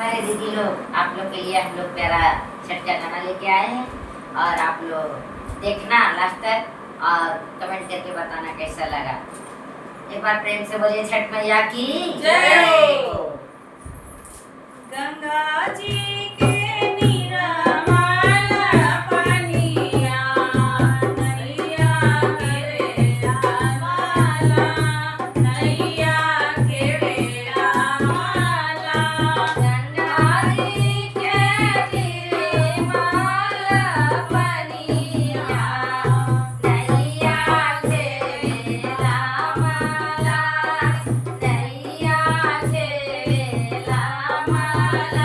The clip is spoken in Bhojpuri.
हमारे दीदी लोग आप लोग के लिए हम लोग प्यारा छठ का गाना लेके आए हैं और आप लोग देखना लास्ट तक और कमेंट करके बताना कैसा लगा। एक बार प्रेम से बोलिए छठ मैया की जय। गंगा जी के निरामला पानिया नैया के बेड़ा माला नैया के बेड़ा माला गंगा जी के निर्मला पानिया नैया के बेड़ा माला नैया के बेड़ा माला